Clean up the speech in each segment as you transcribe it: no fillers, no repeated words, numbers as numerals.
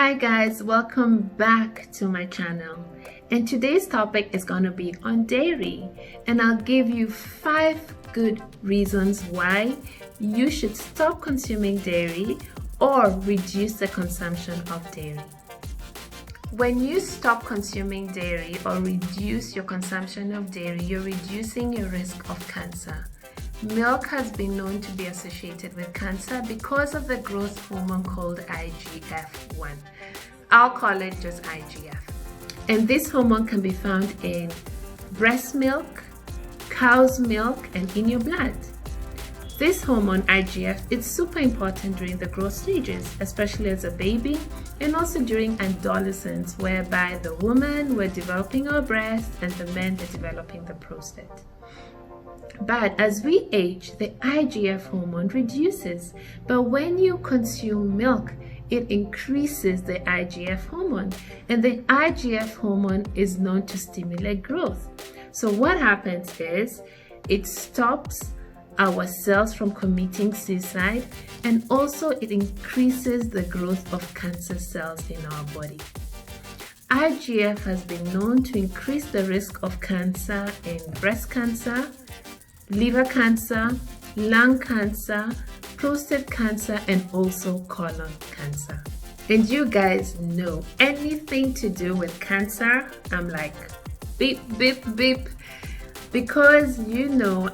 Hi guys, welcome back to my channel, and today's topic is going to be on dairy, and I'll give you 5 good reasons why you should stop consuming dairy or reduce the consumption of dairy. When you stop consuming dairy or reduce your consumption of dairy, you're reducing your risk of cancer. Milk has been known to be associated with cancer because of the growth hormone called IGF-1. I'll call it just IGF. And this hormone can be found in breast milk, cow's milk, and in your blood. This hormone IGF is super important during the growth stages, especially as a baby, and also during adolescence, whereby the woman were developing our breast and the men were developing the prostate. But as we age, the IGF hormone reduces. But when you consume milk, it increases the IGF hormone. And the IGF hormone is known to stimulate growth. So what happens is it stops our cells from committing suicide, and also it increases the growth of cancer cells in our body. IGF has been known to increase the risk of cancer in breast cancer, liver cancer, lung cancer, prostate cancer, and also colon cancer. And you guys know anything to do with cancer, I'm like beep, beep, beep. Because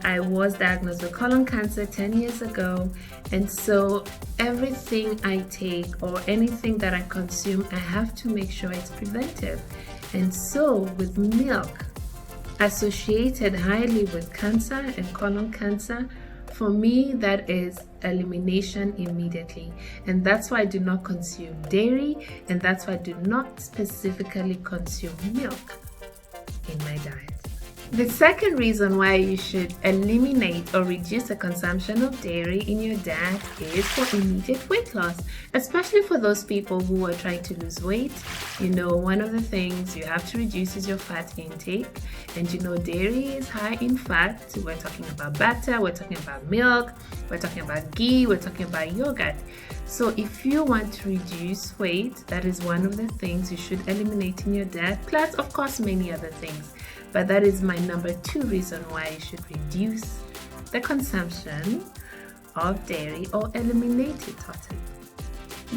I was diagnosed with colon cancer 10 years ago, and so everything I take or anything that I consume, I have to make sure it's preventive. And so with milk, associated highly with cancer and colon cancer, for me that is elimination immediately, and that's why I do not consume dairy, and that's why I do not specifically consume milk in my diet. The second reason why you should eliminate or reduce the consumption of dairy in your diet is for immediate weight loss, especially for those people who are trying to lose weight. One of the things you have to reduce is your fat intake, and dairy is high in fat. We're talking about butter, we're talking about milk, we're talking about ghee, we're talking about yogurt. So if you want to reduce weight, that is one of the things you should eliminate in your diet, plus of course many other things. But that is my number 2 reason why you should reduce the consumption of dairy or eliminate it totally.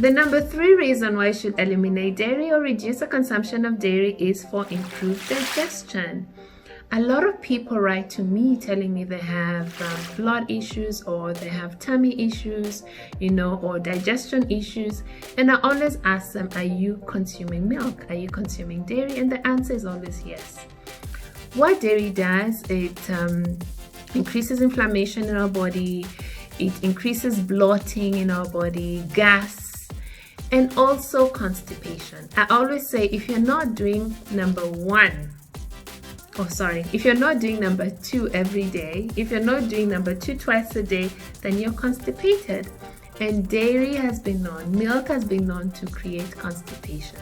The number 3 reason why you should eliminate dairy or reduce the consumption of dairy is for improved digestion. A lot of people write to me telling me they have blood issues, or they have tummy issues, or digestion issues. And I always ask them, are you consuming milk? Are you consuming dairy? And the answer is always yes. What dairy does, it increases inflammation in our body, it increases bloating in our body, gas, and also constipation. I always say if you're not doing if you're not doing number 2 every day, if you're not doing number 2 twice a day, then you're constipated. And dairy has been known, milk has been known to create constipation.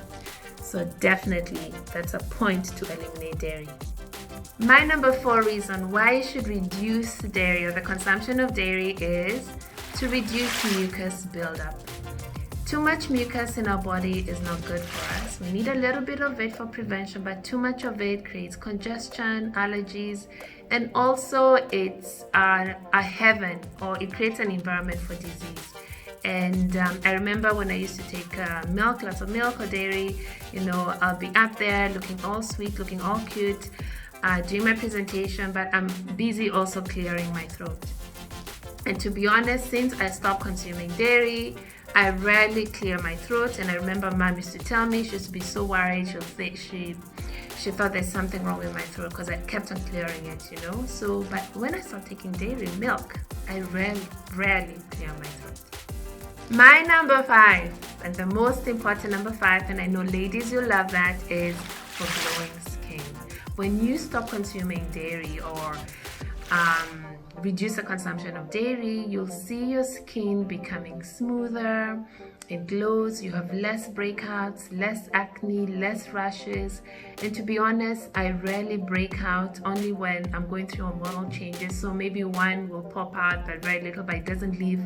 So definitely that's a point to eliminate dairy. My number 4 reason why you should reduce dairy or the consumption of dairy is to reduce mucus buildup. Too much mucus in our body is not good for us. We need a little bit of it for prevention, but too much of it creates congestion, allergies, and also it's a heaven, or it creates an environment for disease. And I remember when I used to take milk, lots of milk or dairy, I'll be up there looking all sweet, looking all cute, doing my presentation, but I'm busy also clearing my throat. And to be honest, since I stopped consuming dairy, I rarely clear my throat. And I remember Mom used to tell me, she used to be so worried, she thought there's something wrong with my throat because I kept on clearing it, So, but when I started taking dairy milk, I rarely clear my throat. My number 5, and the most important number 5, and I know ladies, you love that, is for glowing skin. When you stop consuming dairy or reduce the consumption of dairy, you'll see your skin becoming smoother, it glows, you have less breakouts, less acne, less rashes. And to be honest, I rarely break out, only when I'm going through hormonal changes. So maybe one will pop out, but very little, but it doesn't leave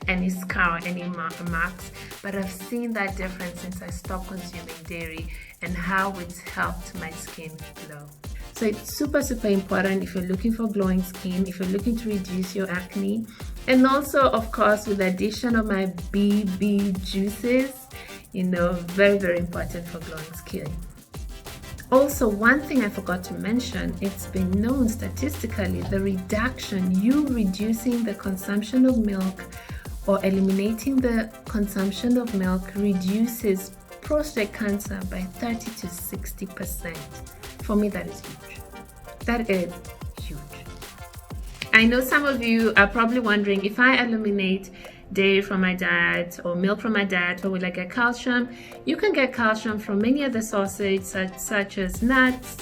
any scar, any marks, but I've seen that difference since I stopped consuming dairy and how it's helped my skin glow. So it's super important if you're looking for glowing skin, if you're looking to reduce your acne, and also of course with the addition of my BB juices, very important for glowing skin. Also, one thing I forgot to mention, it's been known statistically, you reducing the consumption of milk or eliminating the consumption of milk reduces prostate cancer by 30 to 60%. For me, that is huge. That is huge. I know some of you are probably wondering, if I eliminate dairy from my diet or milk from my diet, or will I get calcium? You can get calcium from many other sources such as nuts,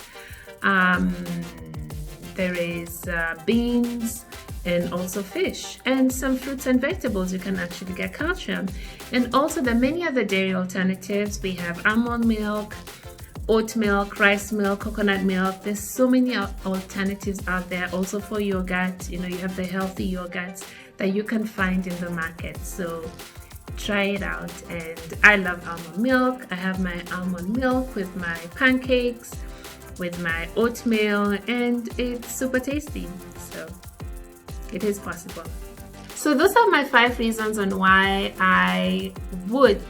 there is beans, and also fish, and some fruits and vegetables. You can actually get calcium. And also there are many other dairy alternatives. We have almond milk, oat milk, rice milk, coconut milk. There's so many alternatives out there. Also for yogurt, you have the healthy yogurts that you can find in the market. So try it out. And I love almond milk. I have my almond milk with my pancakes, with my oatmeal, and it's super tasty. So it is possible. So those are my 5 reasons on why I would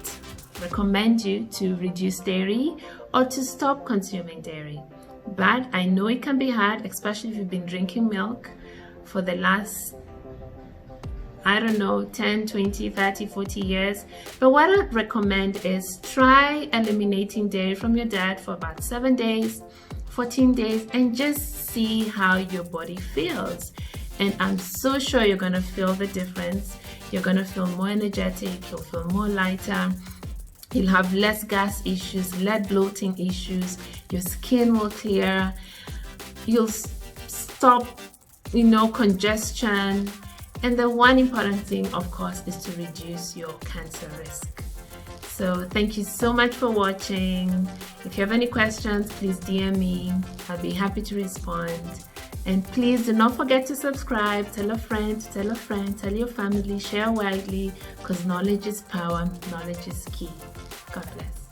recommend you to reduce dairy or to stop consuming dairy. But I know it can be hard, especially if you've been drinking milk for the last 10, 20, 30, 40 years. But what I recommend is try eliminating dairy from your diet for about 7 days, 14 days, and just see how your body feels. And I'm so sure you're gonna feel the difference. You're gonna feel more energetic, you'll feel more lighter, you'll have less gas issues, less bloating issues, your skin will clear, you'll stop, congestion. And the one important thing, of course, is to reduce your cancer risk. So thank you so much for watching. If you have any questions, please DM me. I'll be happy to respond. And please do not forget to subscribe, tell a friend, tell your family, share widely, because knowledge is power, knowledge is key. God bless.